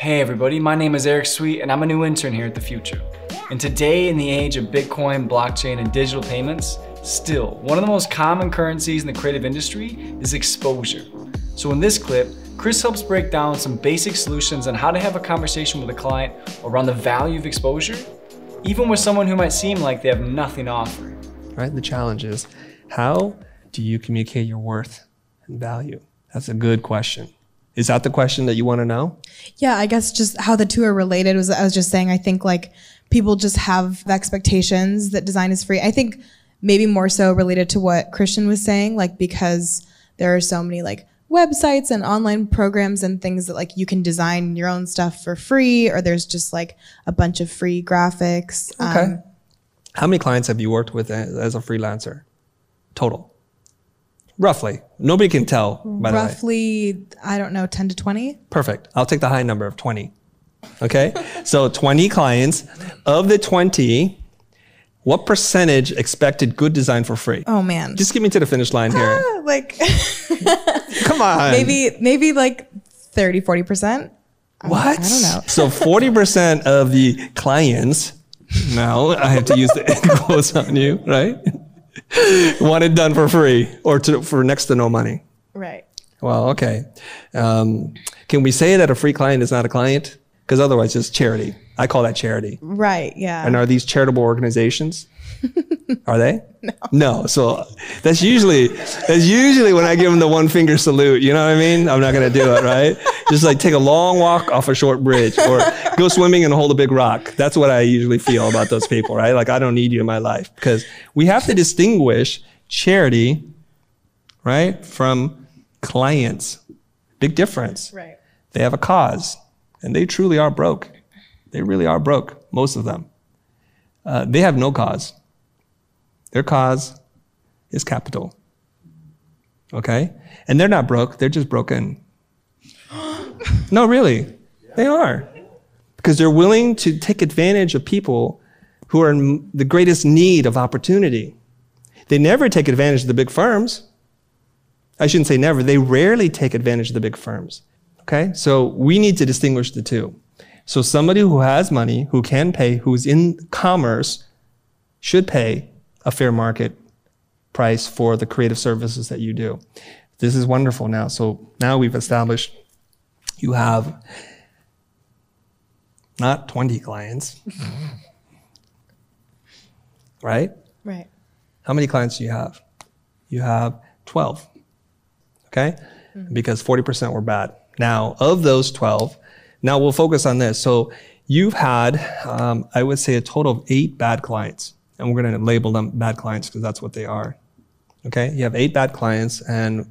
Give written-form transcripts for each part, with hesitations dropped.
Hey everybody, my name is Eric Sweet and I'm a new intern here at The Futur. And today, in the age of Bitcoin, blockchain, and digital payments, still, one of the most common currencies in the creative industry is exposure. So in this clip, Chris helps break down some basic solutions on how to have a conversation with a client around the value of exposure, even with someone who might seem like they have nothing to offer. Right, the challenge is, how do you communicate your worth and value? That's a good question. Is that the question that you want to know? Yeah, I guess just how the two are related was, I was just saying, I think like people just have expectations that design is free. I think maybe more so related to what Christian was saying, like because there are so many like websites and online programs and things that like you can design your own stuff for free, or there's just like a bunch of free graphics. Okay. How many clients have you worked with as a freelancer? Total. Roughly. Nobody can tell, by the way. Roughly, I don't know, 10 to 20? Perfect. I'll take the high number of 20. Okay? So 20 clients. Of the 20, what percentage expected good design for free? Oh, man. Just get me to the finish line here. Come on. Maybe like 30, 40%. What? I don't know. So 40% of the clients, now I have to use the quotes on you, right? Want it done for free or for next to no money. Right. Well, okay. Can we say that a free client is not a client? Because otherwise it's charity. I call that charity. Right, yeah. And are these charitable organizations? Are they? No. No. So that's usually when I give them the one finger salute. You know what I mean? I'm not going to do it, right? Just like take a long walk off a short bridge or go swimming and hold a big rock. That's what I usually feel about those people, right? Like I don't need you in my life, because we have to distinguish charity, right, from clients. Big difference. Right. They have a cause and they truly are broke. They really are broke, most of them. They have no cause. Their cause is capital. Okay? And they're not broke, they're just broken. No, really. They are. Because they're willing to take advantage of people who are in the greatest need of opportunity. They never take advantage of the big firms. I shouldn't say never. They rarely take advantage of the big firms. Okay? So we need to distinguish the two. So somebody who has money, who can pay, who's in commerce, should pay a fair market price for the creative services that you do. This is wonderful now. So now we've established you have not 20 clients, right? Right. How many clients do you have? You have 12, okay? Mm-hmm. Because 40% were bad. Now, of those 12, now we'll focus on this. So you've had, I would say, a total of 8 bad clients. And we're going to label them bad clients because that's what they are. Okay? You have 8 bad clients and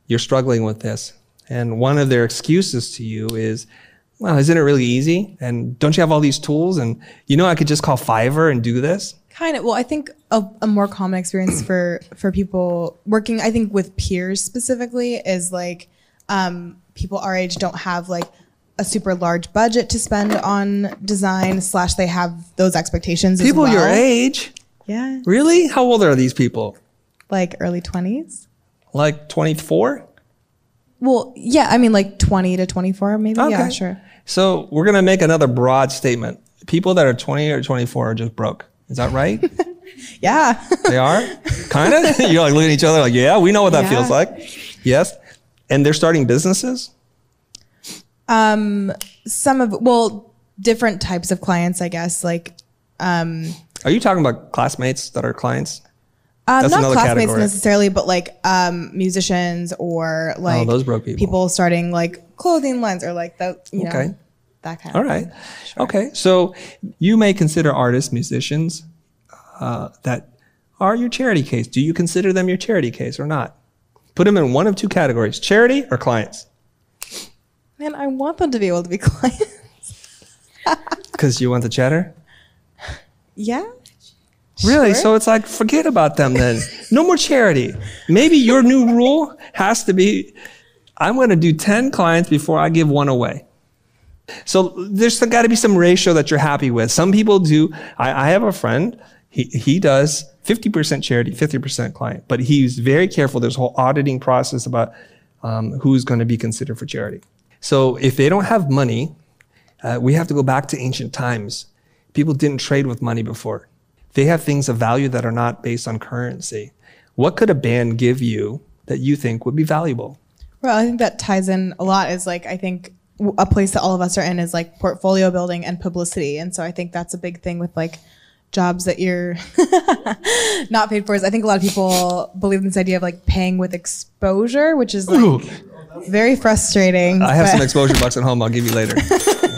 you're struggling with this. And one of their excuses to you is, well, isn't it really easy? And don't you have all these tools? And I could just call Fiverr and do this? Kind of. Well, I think a more common experience for people working, I think with peers specifically, is like people our age don't have like a super large budget to spend on design, / they have those expectations as well. People your age? Yeah. Really? How old are these people? Like early 20s. Like 24? Well, yeah, I mean like 20 to 24 maybe. Okay. Yeah, sure. So we're going to make another broad statement. People that are 20 or 24 are just broke. Is that right? Yeah. They are? Kind of? You're like looking at each other like, yeah, we know what that feels like. Yes. And they're starting businesses? Different types of clients, I guess. Like, are you talking about classmates that are clients? Not classmates category. Necessarily, but like musicians or like those broke people starting like clothing lines or like that. You know, that kind of. All right. Sure. Okay. So you may consider artists, musicians that are your charity case. Do you consider them your charity case or not? Put them in one of 2 categories: charity or clients. Man, I want them to be able to be clients. Because you want the cheddar? Yeah. Really? Sure. So it's like, forget about them then. No more charity. Maybe your new rule has to be, I'm going to do 10 clients before I give 1 away. So there's got to be some ratio that you're happy with. Some people do. I have a friend, he does 50% charity, 50% client, but he's very careful. There's a whole auditing process about who's going to be considered for charity. So if they don't have money, We have to go back to ancient times. People didn't trade with money before. They have things of value that are not based on currency. What could a band give you that you think would be valuable? Well, I think that ties in a lot is like, I think a place that all of us are in is like portfolio building and publicity. And so I think that's a big thing with like jobs that you're not paid for. Is I think a lot of people believe in this idea of like paying with exposure, which is like very frustrating. I have some exposure bucks at home. I'll give you later.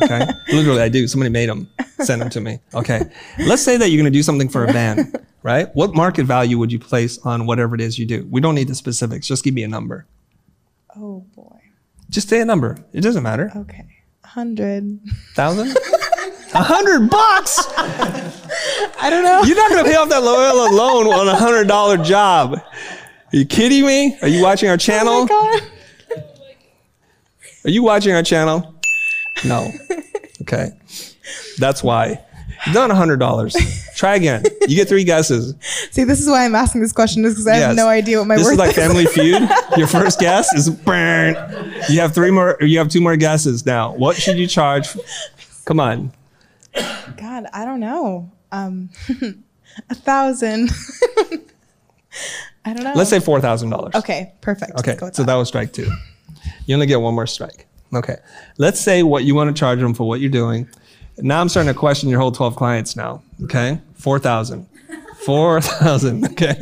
Okay. Literally, I do. Somebody made them. Send them to me. Okay. Let's say that you're going to do something for a band, right? What market value would you place on whatever it is you do? We don't need the specifics. Just give me a number. Oh boy. Just say a number. It doesn't matter. Okay. 100,000? $100 bucks? I don't know. You're not going to pay off that loan on a $100 job. Are you kidding me? Are you watching our channel? Oh my God. Are you watching our channel? No. Okay. That's why. You've done $100. Try again. You get 3 guesses. See, this is why I'm asking this question, is because I have no idea what my worth is. This is like Family Feud. Your first guess is burn. You have 3 more. You have 2 more guesses now. What should you charge? Come on. God, I don't know. 1,000. I don't know. Let's say $4,000. Okay, perfect. Okay, so that was strike 2. You only get 1 more strike. Okay. Let's say what you want to charge them for what you're doing. Now I'm starting to question your whole 12 clients now. Okay. 4,000. 4,000. Okay.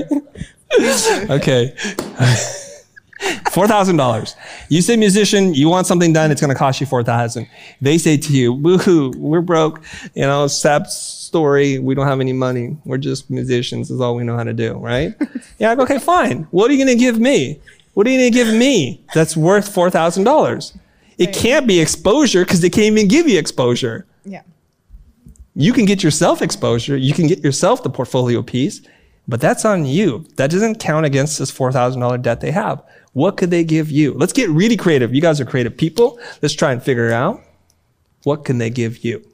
Okay. $4,000. You say musician, you want something done, it's going to cost you $4,000. They say to you, boo-hoo, we're broke. You know, sad story, we don't have any money. We're just musicians, is all we know how to do, right? Yeah, I go, okay, fine. What are you going to give me? What are you going to give me that's worth $4,000? It can't be exposure because they can't even give you exposure. Yeah. You can get yourself exposure. You can get yourself the portfolio piece, but that's on you. That doesn't count against this $4,000 debt they have. What could they give you? Let's get really creative. You guys are creative people. Let's try and figure out what can they give you.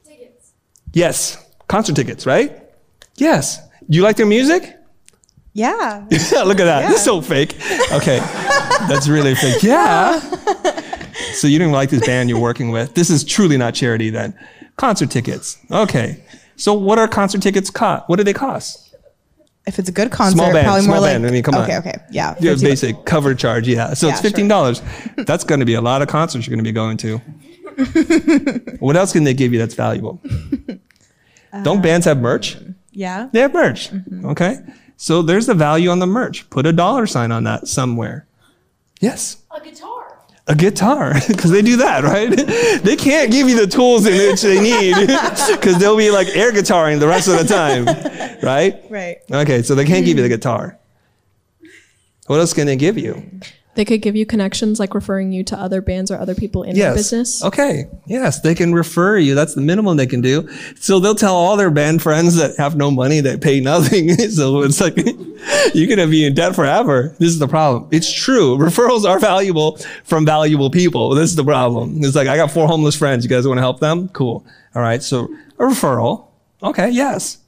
Tickets. Yes. Concert tickets, right? Yes. Do you like their music? Yeah. Look at that. Yeah. This is so fake. Okay. That's really fake. Yeah. So you didn't like this band you're working with. This is truly not charity then. Concert tickets. Okay. So what are concert tickets cost? What do they cost? If it's a good concert, Small band, probably small more band. like, I mean, come on. Okay. Yeah. Yeah, basic cover charge. Yeah. So it's Yeah, $15. That's going to be a lot of concerts you're going to be going to. What else can they give you that's valuable? Don't bands have merch? Yeah. They have merch. Okay. So there's the value on the merch. Put a $sign on that somewhere. Yes. A guitar. A guitar, because they do that, right? They can't give you the tools in which they need because they'll be like air guitaring the rest of the time, right? Right. Okay, so they can't give you the guitar. What else can they give you? They could give you connections, like referring you to other bands or other people in your business. Okay. Yes, they can refer you. That's the minimum they can do. So they'll tell all their band friends that have no money, that pay nothing. So it's like, you're going to be in debt forever. This is the problem. It's true. Referrals are valuable from valuable people. This is the problem. It's like, I got 4 homeless friends. You guys want to help them? Cool. All right. So a referral. Okay. Yes.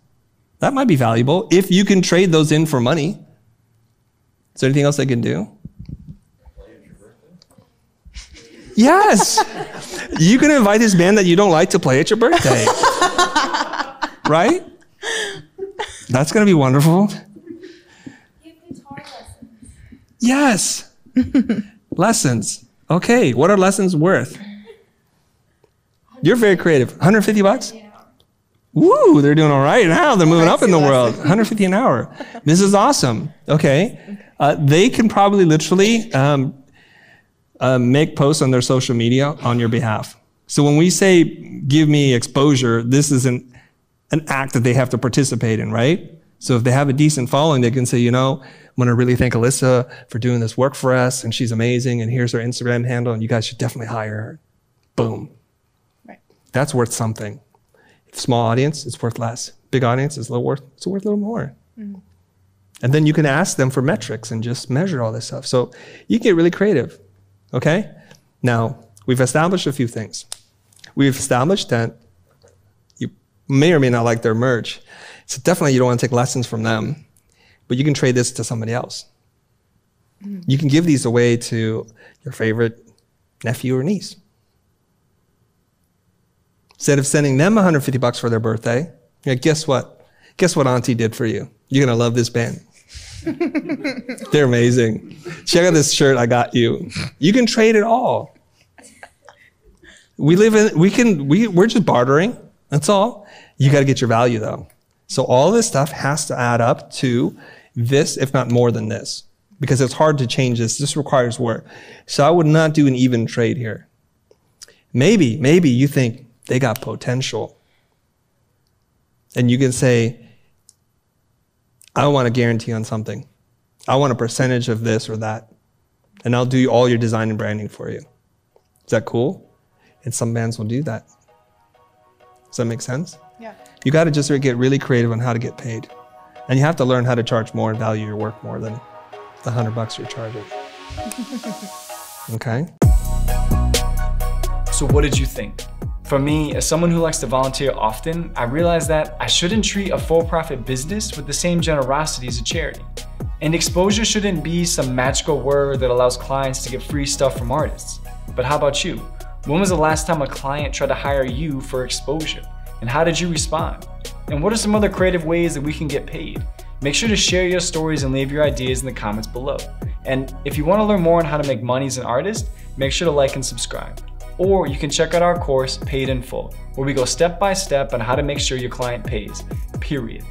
That might be valuable if you can trade those in for money. Is there anything else they can do? Yes. You can invite this band that you don't like to play at your birthday. Right? That's going to be wonderful. Give guitar lessons. Yes. Lessons. Okay. What are lessons worth? You're very creative. 150 bucks? Woo, they're doing all right now. They're moving up in the world. 150 an hour. This is awesome. Okay. They can probably literally make posts on their social media on your behalf. So when we say, give me exposure, this is an act that they have to participate in, right? So if they have a decent following, they can say, you know, I'm going to really thank Alyssa for doing this work for us, and she's amazing, and here's her Instagram handle, and you guys should definitely hire her. Boom. Right. That's worth something. Small audience, it's worth less. Big audience, it's worth a little more. Mm. And then you can ask them for metrics and just measure all this stuff. So you can get really creative. Okay? Now, we've established a few things. We've established that you may or may not like their merch. So definitely you don't want to take lessons from them, but you can trade this to somebody else. You can give these away to your favorite nephew or niece. Instead of sending them $150 for their birthday, you're like, guess what? Guess what Auntie did for you? You're going to love this band. They're amazing. Check out this shirt I got you. You can trade it all. We're just bartering. That's all. You got to get your value though. So all this stuff has to add up to this, if not more than this, because it's hard to change this. This requires work. So I would not do an even trade here. Maybe you think they got potential. And you can say, I want a guarantee on something. I want a percentage of this or that. And I'll do all your design and branding for you. Is that cool? And some bands will do that. Does that make sense? Yeah. You got to just get really creative on how to get paid. And you have to learn how to charge more and value your work more than the $100 you're charging. Okay? So what did you think? For me, as someone who likes to volunteer often, I realized that I shouldn't treat a for-profit business with the same generosity as a charity. And exposure shouldn't be some magical word that allows clients to get free stuff from artists. But how about you? When was the last time a client tried to hire you for exposure? And how did you respond? And what are some other creative ways that we can get paid? Make sure to share your stories and leave your ideas in the comments below. And if you want to learn more on how to make money as an artist, make sure to like and subscribe. Or you can check out our course, Paid in Full, where we go step by step on how to make sure your client pays, period.